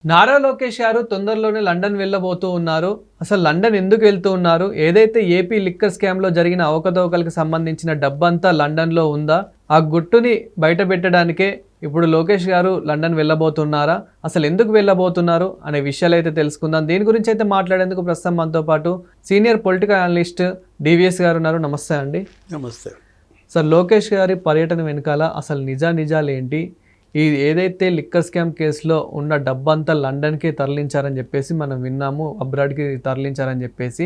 నారా లోకేష్ గారు తొందరలోనే లండన్ వెళ్ళబోతూ ఉన్నారు. అసలు లండన్ ఎందుకు వెళ్తూ ఉన్నారు? ఏదైతే ఏపీ లిక్కర్ స్కామ్‌లో జరిగిన అవకతవకలకు సంబంధించిన డబ్బంతా లండన్‌లో ఉందా? ఆ గుట్టుని బయటపెట్టడానికే ఇప్పుడు లోకేష్ గారు లండన్ వెళ్ళబోతున్నారా? అసలు ఎందుకు వెళ్ళబోతున్నారు అనే విషయాలైతే తెలుసుకుందాం. దీని గురించి అయితే మాట్లాడేందుకు ప్రస్తుతం మనతో పాటు సీనియర్ పొలిటికల్ అనలిస్ట్ డివిఎస్ గారు ఉన్నారు. నమస్తే అండి. నమస్తే. సార్, లోకేష్ గారి పర్యటన వెనకాల అసలు నిజాలేంటి? ఈ ఏదైతే లిక్కర్ స్కామ్ కేసులో ఉన్న డబ్బంతా లండన్‌కి తరలించారని చెప్పేసి మనం విన్నాము. అబ్రాడ్‌కి తరలించారని చెప్పేసి.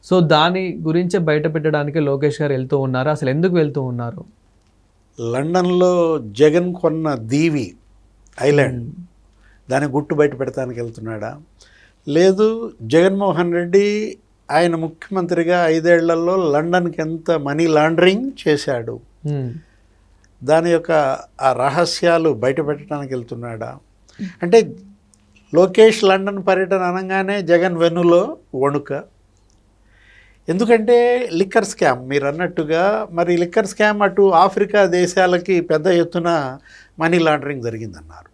సో, దాని గురించే బయట పెట్టడానికి లోకేష్ గారు వెళ్తూ ఉన్నారు. అసలు ఎందుకు వెళ్తూ ఉన్నారు? లండన్లో జగన్ కొన్న దీవి ఐలాండ్ దాని గుట్టు బయట పెడతానికి వెళ్తున్నాడా? లేదు, జగన్మోహన్ రెడ్డి ఆయన ముఖ్యమంత్రిగా 5 ఏళ్లలో లండన్కి ఎంత మనీ లాండరింగ్ చేశాడు, దాని యొక్క ఆ రహస్యాలు బయట పెట్టడానికి వెళ్తున్నాడా? అంటే లోకేష్ లండన్ పర్యటన అనగానే జగన్ వెన్నులో వణుక. ఎందుకంటే లిక్కర్ స్కామ్ మీరు అన్నట్టుగా, మరి లిక్కర్ స్కామ్ అటు ఆఫ్రికా దేశాలకి పెద్ద ఎత్తున మనీ లాండరింగ్ జరిగిందన్నారు,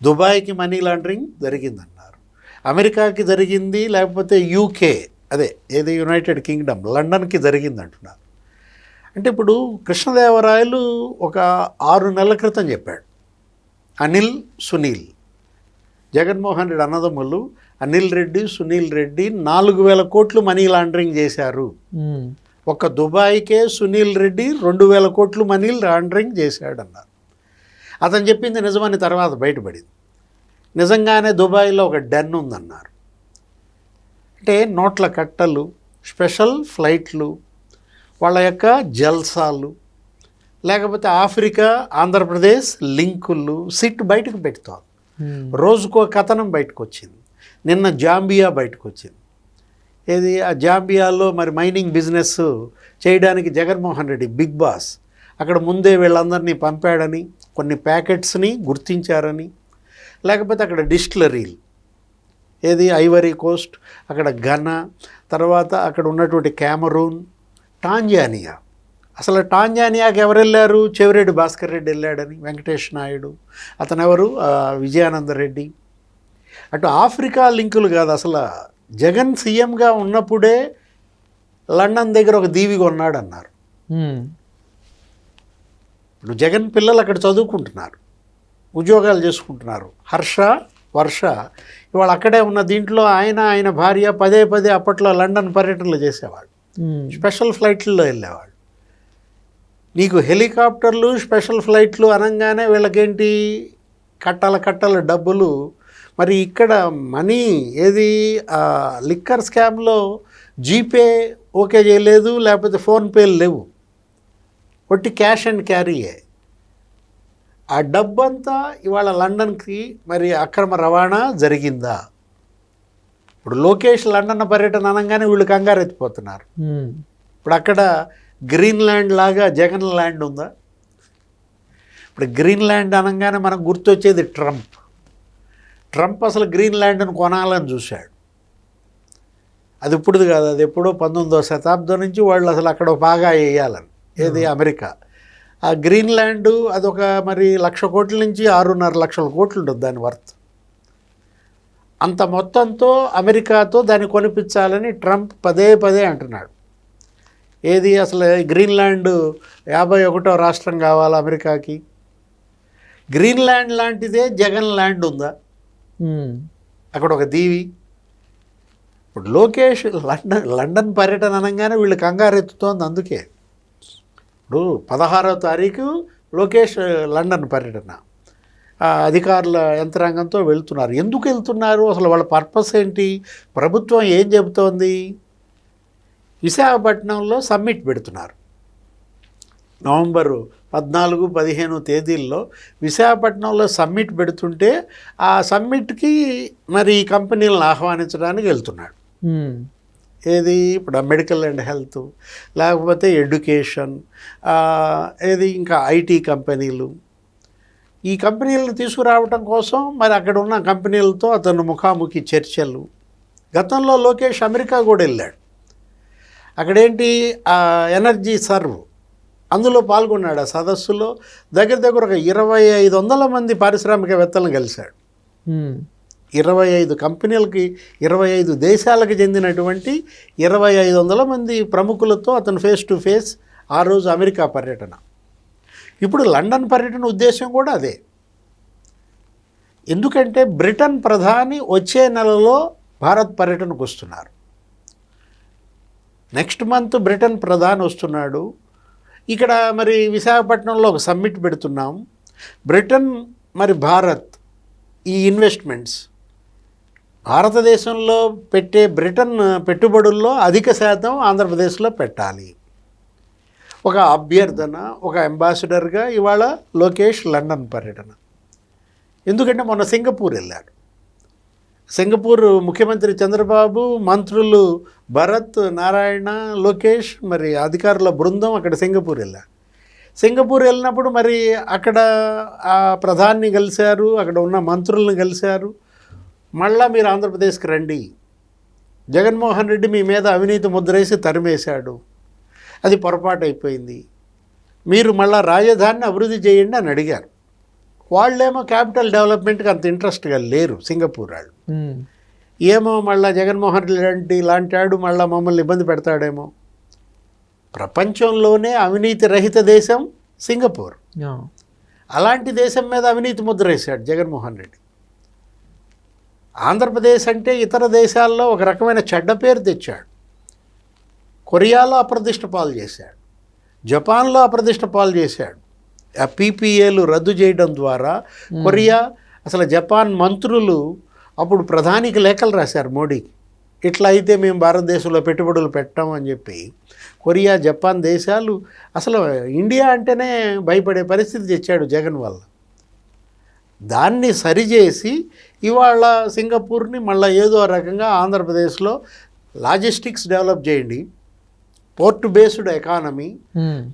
దుబాయ్కి మనీ లాండరింగ్ జరిగిందన్నారు, అమెరికాకి జరిగింది, లేకపోతే యూకే అదే ఏది యునైటెడ్ కింగ్డమ్ లండన్కి జరిగింది అంటున్నారు. అంటే ఇప్పుడు కృష్ణదేవరాయలు ఒక 6 నెలల క్రితం చెప్పాడు, అనిల్ సునీల్ జగన్మోహన్ రెడ్డి అన్నదమ్ములు అనిల్ రెడ్డి సునీల్ రెడ్డి 4,000 కోట్లు మనీ లాండరింగ్ చేశారు. ఒక దుబాయ్కే సునీల్ రెడ్డి 2,000 కోట్లు మనీ లాండరింగ్ చేశాడన్నారు. అతను చెప్పింది నిజమని తర్వాత బయటపడింది. నిజంగానే దుబాయ్లో ఒక డెన్ ఉందన్నారు. అంటే నోట్ల కట్టలు, స్పెషల్ ఫ్లైట్లు, వాళ్ళ యొక్క జల్సాలు, లేకపోతే ఆఫ్రికా ఆంధ్రప్రదేశ్ లింకులు సిట్ బయటకు పెడుతోంది. రోజుకో కథనం బయటకు వచ్చింది. నిన్న జాంబియా బయటకు వచ్చింది. ఏది ఆ జాంబియాలో మరి మైనింగ్ బిజినెస్ చేయడానికి జగన్మోహన్ రెడ్డి బిగ్ బాస్ అక్కడ ముందే వీళ్ళందరినీ పంపాడని, కొన్ని ప్యాకెట్స్ని గుర్తించారని, లేకపోతే అక్కడ డిస్టిలరీలు ఏది ఐవరీ కోస్ట్, అక్కడ ఘనా, తర్వాత అక్కడ ఉన్నటువంటి క్యామరూన్, టాంజానియా. అసలు టాంజానియాకి ఎవరు వెళ్ళారు? చెవిరెడ్డి భాస్కర్ రెడ్డి వెళ్ళాడని, వెంకటేష్ నాయుడు, అతను ఎవరు, విజయానంద రెడ్డి. అటు ఆఫ్రికా లింకులు కాదు, అసలు జగన్ సీఎంగా ఉన్నప్పుడే లండన్ దగ్గర ఒక దీవి కొన్నాడు అన్నారు. ఇప్పుడు జగన్ పిల్లలు అక్కడ చదువుకుంటున్నారు, ఉద్యోగాలు చేసుకుంటున్నారు. హర్ష, వర్ష ఇవాళ అక్కడే ఉన్న. దీంట్లో ఆయన భార్య పదే పదే అప్పట్లో లండన్ పర్యటనలు చేసేవాడు, స్పెషల్ ఫ్లైట్లలో వెళ్ళేవాడు. నీకు హెలికాప్టర్లు స్పెషల్ ఫ్లైట్లు అనగానే వీళ్ళకేంటి, కట్టల డబ్బులు. మరి ఇక్కడ మనీ ఏది లిక్కర్ స్కామ్లో జీపే ఓకే చేయలేదు, లేకపోతే ఫోన్పేలు లేవు, ఒట్టి క్యాష్ అండ్ క్యారీయే. ఆ డబ్బంతా ఇవాళ లండన్కి మరి అక్రమ రవాణా జరిగిందా? ఇప్పుడు లోకేష్ లండన్ పర్యటన అనగానే వీళ్ళు కంగారు ఎత్తిపోతున్నారు. ఇప్పుడు అక్కడ గ్రీన్లాండ్ లాగా జగన్ ల్యాండ్ ఉందా? ఇప్పుడు గ్రీన్లాండ్ అనగానే మనకు గుర్తొచ్చేది ట్రంప్ అసలు గ్రీన్లాండ్ను కొనాలని చూశాడు. అది ఇప్పుడుది కాదు, అది ఎప్పుడో 19వ శతాబ్దం నుంచి వాళ్ళు అసలు అక్కడ బాగా వేయాలని, ఏది అమెరికా. ఆ గ్రీన్లాండ్ అదొక మరి 1,00,000 కోట్ల నుంచి 6.5 లక్షల కోట్లు ఉంటుంది దాని వర్త్. అంత మొత్తంతో అమెరికాతో దాన్ని కొనిపించాలని ట్రంప్ పదే అంటున్నాడు. ఏది అసలు గ్రీన్లాండ్ 51వ రాష్ట్రం కావాలి అమెరికాకి. గ్రీన్లాండ్ లాంటిదే జగన్ ల్యాండ్ ఉందా? అక్కడ ఒక దీవి. ఇప్పుడు లోకేష్ లండన్ పర్యటన అనగానే వీళ్ళు కంగారు ఎత్తుతోంది. అందుకే ఇప్పుడు 16వ తారీఖు లోకేష్ లండన్ పర్యటన అధికారుల యంత్రాంగంతో వెళ్తున్నారు. ఎందుకు వెళ్తున్నారు? అసలు వాళ్ళ పర్పస్ ఏంటి? ప్రభుత్వం ఏం చెబుతోంది? విశాఖపట్నంలో సమ్మిట్ పెడుతున్నారు. నవంబరు 14, 15 తేదీల్లో విశాఖపట్నంలో సమ్మిట్ పెడుతుంటే ఆ సమ్మిట్కి మరి ఈ కంపెనీలను ఆహ్వానించడానికి వెళ్తున్నాడు. ఏది ఇప్పుడు మెడికల్ అండ్ హెల్త్, లేకపోతే ఎడ్యుకేషన్, ఏది ఇంకా ఐటీ కంపెనీలు. ఈ కంపెనీలను తీసుకురావటం కోసం మరి అక్కడ ఉన్న కంపెనీలతో అతను ముఖాముఖి చర్చలు. గతంలో లోకేష్ అమెరికా కూడా వెళ్ళాడు. అక్కడేంటి ఎనర్జీ సర్వ్ అందులో పాల్గొన్నాడు. ఆ సదస్సులో దగ్గర ఒక 2,500 మంది పారిశ్రామికవేత్తలను కలిశాడు. 25 కంపెనీలకి 25 దేశాలకు చెందినటువంటి 2500 మంది ప్రముఖులతో అతను ఫేస్ టు ఫేస్ ఆ రోజు అమెరికా పర్యటన. ఇప్పుడు లండన్ పర్యటన ఉద్దేశం కూడా అదే. ఎందుకంటే బ్రిటన్ ప్రధాని వచ్చే నెలలో భారత్ పర్యటనకు వస్తున్నారు. నెక్స్ట్ మంత్ బ్రిటన్ ప్రధాని వస్తున్నాడు. ఇక్కడ మరి విశాఖపట్నంలో ఒక సమ్మిట్ పెడుతున్నాం. బ్రిటన్ మరి భారత్ ఈ ఇన్వెస్ట్మెంట్స్ భారతదేశంలో పెట్టే బ్రిటన్ పెట్టుబడుల్లో అధిక శాతం ఆంధ్రప్రదేశ్లో పెట్టాలి. ఒక అభ్యర్థన, ఒక అంబాసిడర్గా ఇవాళ లోకేష్ లండన్ పర్యటన. ఎందుకంటే మొన్న సింగపూర్ వెళ్ళాడు. సింగపూర్ ముఖ్యమంత్రి చంద్రబాబు, మంత్రులు భరత్, నారాయణ, లోకేష్, మరి అధికారుల బృందం అక్కడ సింగపూర్ వెళ్ళారు. సింగపూర్ వెళ్ళినప్పుడు మరి అక్కడ ఆ ప్రధాని కలిశారు, అక్కడ ఉన్న మంత్రులను కలిశారు. మళ్ళా మీరు ఆంధ్రప్రదేశ్కి రండి, జగన్మోహన్ రెడ్డి మీ మీద అవినీతి ముద్రేసి తరిమేశాడు, అది పొరపాటు అయిపోయింది, మీరు మళ్ళా రాజధానిని అభివృద్ధి చేయండి అని అడిగారు. వాళ్ళేమో క్యాపిటల్ డెవలప్మెంట్కి అంత ఇంట్రెస్ట్గా లేరు సింగపూర్ వాళ్ళు. ఏమో మళ్ళీ జగన్మోహన్ రెడ్డి లాంటాడు, మళ్ళీ మమ్మల్ని ఇబ్బంది పెడతాడేమో. ప్రపంచంలోనే అవినీతి రహిత దేశం సింగపూర్. అలాంటి దేశం మీద అవినీతి ముద్ర వేశాడు జగన్మోహన్ రెడ్డి. ఆంధ్రప్రదేశ్ అంటే ఇతర దేశాల్లో ఒక రకమైన చెడ్డ పేరు తెచ్చాడు. కొరియాలో అప్రదిష్ట పాలు చేశాడు, జపాన్లో అప్రదిష్ట పాలు చేశాడు. ఆ పీపీఏలు రద్దు చేయడం ద్వారా కొరియా, అసలు జపాన్ మంత్రులు అప్పుడు ప్రధానికి లేఖలు రాశారు మోడీకి, ఇట్లా అయితే మేము భారతదేశంలో పెట్టుబడులు పెట్టాం అని చెప్పి. కొరియా, జపాన్ దేశాలు అసలు ఇండియా అంటేనే భయపడే పరిస్థితి తెచ్చాడు జగన్ వల్ల. దాన్ని సరిచేసి ఇవాళ సింగపూర్ని మళ్ళీ ఏదో రకంగా ఆంధ్రప్రదేశ్లో లాజిస్టిక్స్ డెవలప్ చేయండి, పోర్ట్ బేస్డ్ ఎకానమీ,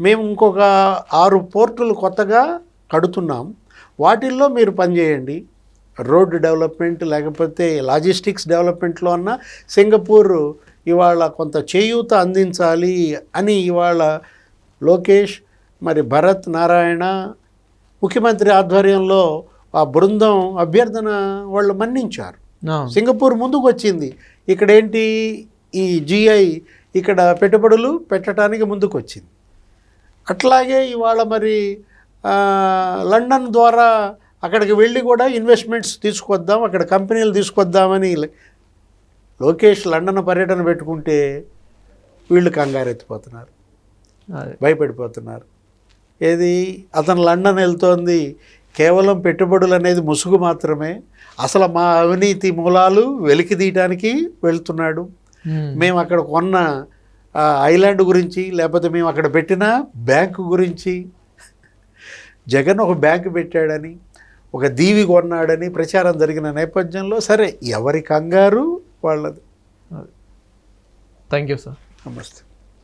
మేము ఇంకొక 6 పోర్టులు కొత్తగా కడుతున్నాం, వాటిల్లో మీరు పనిచేయండి, రోడ్డు డెవలప్మెంట్ లేకపోతే లాజిస్టిక్స్ డెవలప్మెంట్లో అన్న సింగపూర్ ఇవాళ కొంత చేయూత అందించాలి అని ఇవాళ లోకేష్, మరి భరత్, నారాయణ ముఖ్యమంత్రి ఆధ్వర్యంలో ఆ బృందం అభ్యర్థన వాళ్ళు మన్నించారు. సింగపూర్ ముందుకు వచ్చింది. ఇక్కడేంటి ఈ జిఐ ఇక్కడ పెట్టుబడులు పెట్టడానికి ముందుకు వచ్చింది. అట్లాగే ఇవాళ మరి లండన్ ద్వారా అక్కడికి వెళ్ళి కూడా ఇన్వెస్ట్మెంట్స్ తీసుకొద్దాం, అక్కడ కంపెనీలు తీసుకొద్దామని లోకేష్ లండన్ పర్యటన పెట్టుకుంటే వీళ్ళు కంగారెత్తిపోతున్నారు, భయపడిపోతున్నారు. ఏది అతను లండన్ వెళ్తోంది కేవలం పెట్టుబడులు అనేది ముసుగు మాత్రమే, అసలు మా అవినీతి మూలాలు వెలికి తీయటానికి వెళ్తున్నాడు. మేము అక్కడ కొన్న ఐలాండ్ గురించి, లేకపోతే మేము అక్కడ పెట్టిన బ్యాంకు గురించి, జగన్ ఒక బ్యాంకు పెట్టాడని, ఒక దీవి కొన్నాడని ప్రచారం జరిగిన నేపథ్యంలో సరే ఎవరి కంగారు వాళ్ళది. Thank you sir. నమస్తే.